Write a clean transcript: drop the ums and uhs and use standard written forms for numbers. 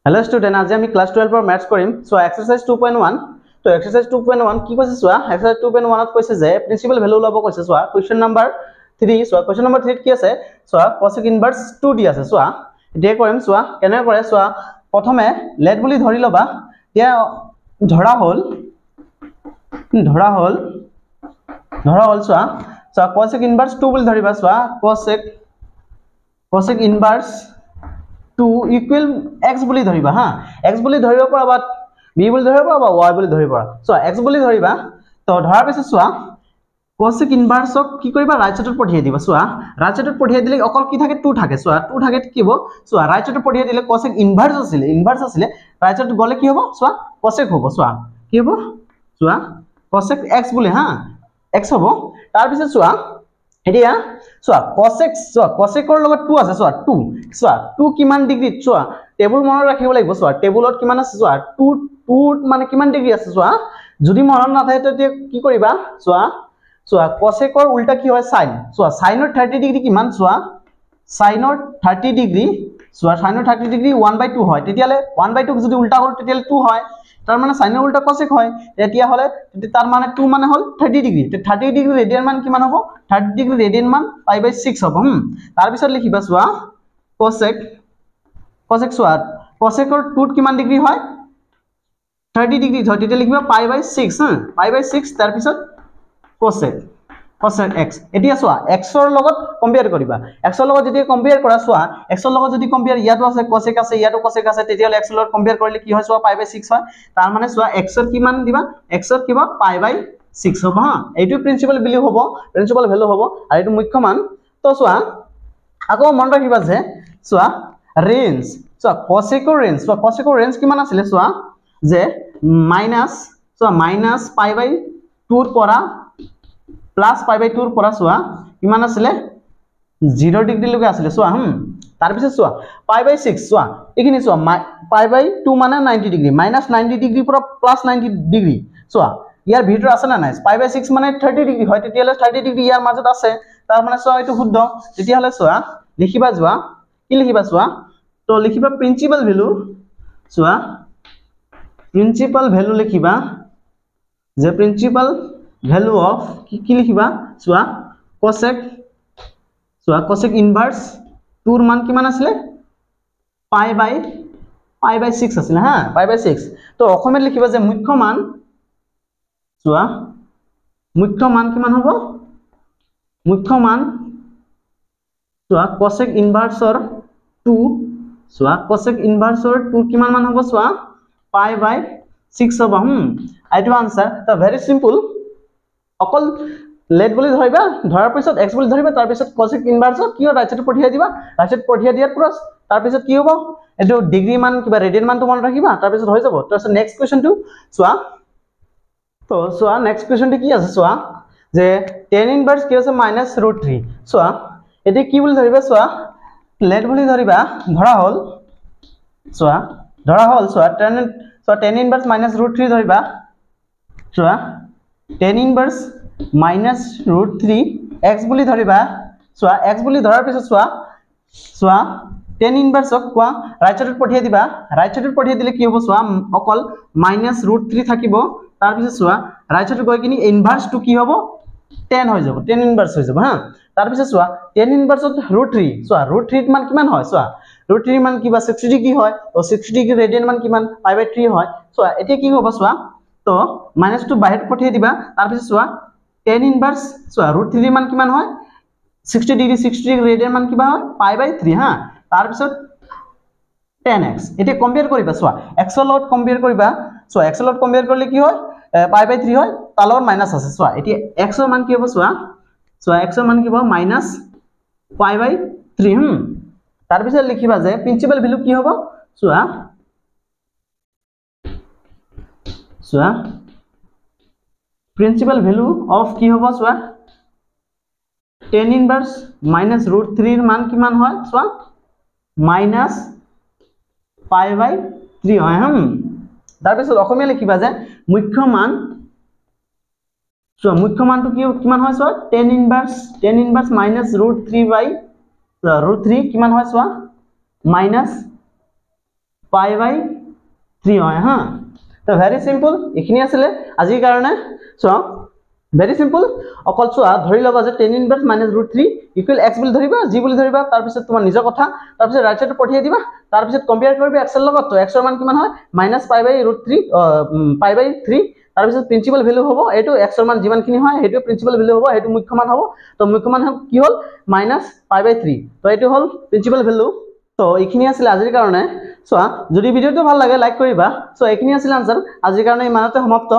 Hello student, আজি আমি class 12 पर maths কৰিম। So exercise 2.1 তো exercise 2.1 কি কৈছে চোৱা exercise 2.1 ত কৈছে যে প্ৰিন্সিপাল ভ্যালু লব কৈছে চোৱা question number 3 চোৱা question number 3 কি আছে চোৱা cosec inverse 2 দি আছে চোৱা এতিয়া কৰিম চোৱা কেনে কৰে চোৱা প্ৰথমে let বুলি ধৰি লবা এতিয়া ধৰা হল চোৱা চোৱা cosec inverse 2 বুলি ধৰিবা চোৱা cosec inverse 2 equal x বুলি ধৰিবা হা x বুলি ধৰিব পৰা বা b বুলি ধৰিব পৰা বা y বুলি ধৰিব পৰা সো x বুলি ধৰিবা তো ধৰাৰ পিছত চোৱা cosec inverse ক কি কৰিবা ৰাইট সাইডত পঠিয়াই দিবা চোৱা ৰাইট সাইডত পঠিয়াই দিলে অকল কি থাকে 2 থাকে চোৱা 2 থাকে কি হ'ব চোৱা ৰাইট সাইডত পঠিয়াই দিলে cosec inverse আছিলে ৰাইট সাইডত গলে কি হ'ব চোৱা cosec হ'ব চোৱা কি হ'ব চোৱা cosec x বুলি হা x হ'ব তাৰ পিছত চোৱা এতিয়া চোৱা cosec ৰ লগত 2 আছে চোৱা 2 কিমান ডিগ্ৰী চোৱা টেবুল মনত ৰাখিব লাগিব চোৱা টেবুলত কিমান আছে চোৱা 2 মানে কিমান ডিগ্ৰী আছে চোৱা যদি মনত নাথাকে তেতিয়া কি কৰিবা চোৱা cosec ৰ উল্টা কি হয় sin চোৱা sin ৰ 30 ডিগ্ৰী কিমান চোৱা sin ৰ 30 ডিগ্ৰী চোৱা sin ৰ 30 ডিগ্ৰী 1/2 হয় তেতিয়ালে 1/2 যদি উল্টা হ'ল তেতিয়ালে 2 হয় তাৰ মানে sin ৰ উল্টা cosec হয় তেতিয়া হলে তাৰ মানে 2 মানে হ'ল 30 ডিগ্ৰী 30 ডিগ্ৰী ৰেডিয়ান মান কিমান হ'ব 30 ডিগ্ৰী ৰেডিয়ান মান π/6 হ'ব তাৰ পিছত লিখিবা চোৱা cosec চোৱা cosec ৰ 2 কিমান ডিগ্ৰী হয় 30 ডিগ্ৰী হয় তেতিয়া লিখিবা π/6 π/6 তাৰ পিছত cosec x এতিয়া চোৱা x ৰ লগত কম্পেয়াৰ কৰিবা x ৰ লগত যদি কম্পেয়াৰ কৰা চোৱা x ৰ লগত যদি কম্পেয়াৰ ইয়াতো আছে cosec আছে ইয়াতো cosec আছে তেতিয়া x ৰ লগত কম্পেয়াৰ কৰিলে কি হয় চোৱা π/6 হয় তাৰ মানে চোৱা x ৰ কিমান দিবা x ৰ কিবা π/6 হ'ব হা এইটো প্ৰিন্সিপাল ভ্যালু হ'ব আৰু এইটো মুখ্য মান তো চোৱা আকৌ মন ৰাখিবা যে চোৱা ৰেঞ্জ চোৱা cosec ৰ ৰেঞ্জ কিমান আছিল চোৱা যে -π/2 ৰ পৰা +π/2 ৰ পৰা চোৱা কিমান আছিল 0 ডিগ্ৰী লৈকে আছিল চোৱা তাৰ পিছত চোৱা π/6 চোৱা এইখিনি চোৱা π/2 মানে 90 ডিগ্ৰী -90 ডিগ্ৰী পৰা +90 ডিগ্ৰী চোৱা ইয়াৰ ভিতৰত আছে না নাই π/6 মানে 30 ডিগ্ৰী হয় তেতিয়ালে 30 ডিগ্ৰী ইয়াৰ মাজত আছে তাৰ মানে চোৱা এইটো শুদ্ধ তেতিয়ালে চোৱা লিখিবা যোৱা কি লিখিবা চোৱা তো লিখিবা প্ৰিন্সিপাল ভ্যালু লিখিবা যে প্ৰিন্সিপাল ভ্যালু অফ কি লিখিবা চোৱা cosec ইনভাৰ্স 2 ৰ মান কিমান আছিল π/6 আছিল হা π/6 তো অসমত লিখিবা যে মুখ্য মান চোৱা মুখ্য মান কিমান হ'ব চোৱা cosec ইনভাৰ্সৰ 2 চোৱা cosec ইনভাৰ্সৰ 2 কিমান মান হ'ব চোৱা π/6 হ'ব এইটো আনসাৰ তো ভেৰি সিম্পল অকল লেট বুলি ধৰিবা ধৰাৰ পিছত x বুলি ধৰিবা তাৰ পিছত cosec ইনভাৰ্স কি হয় ৰাইট সাইডত পঠিয়াই দিবা ৰাইট সাইড পঠিয়াই দিয়াৰ পৰা তাৰ পিছত কি হ'ব এটো ডিগ্ৰী মান কিবা ৰেডিয়ান মানটো মনত ৰাখিবা তাৰ পিছত হৈ যাব তাৰপিছত নেক্সট কোৱেশ্চনটো চোৱা তো চোৱা নেক্সট কোৱেশ্চনটো কি আছে চোৱা যে tan ইনভাৰ্স কি আছে -√3 চোৱা এটি কি বুলি ধৰিবা চোৱা লেট বুলি ধৰিবা ধৰা হল চোৱা tan ইনভাৰ্স -√3 ধৰিবা চোৱা tan ইনভাৰ্স -√3 x বুলি ধৰিবা চোৱা x বুলি ধৰাৰ পিছত চোৱা tan ইনভাৰ্সক কোৱা ৰাইট সাইডত পঠিয়াই দিবা ৰাইট সাইডত পঠিয়াই দিলে কি হ'ব চোৱা অকল -√3 থাকিব তাৰ পিছত চোৱা ৰাইট সাইডত গৈ কিনি ইনভার্স টু কি হ'ব tan হৈ যাব tan ইনভার্স হৈ যাব হা তাৰ পিছত চোৱা tan ইনভাৰ্সত √3 চোৱা √3 মান কিমান হয় চোৱা √3 মান কিবা 60 ডিগ্ৰী হয় তো 60 ডিগ্ৰী ৰেডিয়ান মান কিমান π/3 হয় চোৱা এতিয়া কি হ'ব চোৱা তো -2 বাহিৰত পঠিয়াই দিবা তাৰ পিছত চোৱা tan ইনভাৰ্স চোৱা √3 মান কিমান হয় 60 ডিগ্ৰী ৰেডিয়ান মান কিবা হয় π/3 হা তাৰ পিছত tan x এতিয়া কম্পেয়াৰ কৰিবা চোৱা x ৰ লগত কম্পেয়াৰ কৰিবা চোৱা x ৰ লগত কম্পেয়াৰ কৰিলে কি হয় π/3 হয় তাৰ লগত মাইনাস আছে চোৱা এতিয়া x ৰ মান কি হ'ব চোৱা x ৰ মান কি হ'ব -π/3 তাৰ পিছত লিখিবা যে প্ৰিন্সিপাল ভ্যালু কি হ'ব চোৱা প্ৰিন্সিপাল ভ্যালু অফ কি হ'ব চোৱা tan ইনভাৰ্স -√3 ৰ মান কিমান হয় চোৱা -π/3 হয় তাৰ পিছত অসমীয়া লিখিবা যে মুখ্য মান চোৱা মুখ্য মানটো কিমান হয় চোৱা tan ইনভাৰ্স -√3 কিমান হয় চোৱা π/3 হয় হা তো ভেৰি সিম্পল এখিনি আছিলে আজিৰ কাৰণে সো ভেৰি সিম্পল অকল চোৱা ধৰি লবা যে tan ইনভাৰ্স -√3 ইকুয়াল x বুলি ধৰিবা g বুলি ধৰিবা তাৰ পিছত তোমাৰ নিজৰ কথা তাৰ পিছত ৰাইট সাইডত পঠিয়াই দিবা তাৰ পিছত কম্পেয়াৰ কৰিবা x এৰ লগত তো x এৰ মান কিমান হয় -π/√3 π/3 তাৰ পিছত প্ৰিন্সিপাল ভ্যালু হ'ব এটো x এৰ মান যিমানখিনি হয় হেটো প্ৰিন্সিপাল ভ্যালু হ'ব হেটো মুখ্য মান হ'ব তো মুখ্য মান কি হ'ল -π/3 তো এটো হ'ল প্ৰিন্সিপাল ভ্যালু তো এইখিনি আছিল আজিৰ কাৰণে সো যদি ভিডিওটো ভাল লাগে লাইক কৰিবা সো এইখিনি আছিল আনসাৰ আজিৰ কাৰণে ইমানতে সমাপ্ত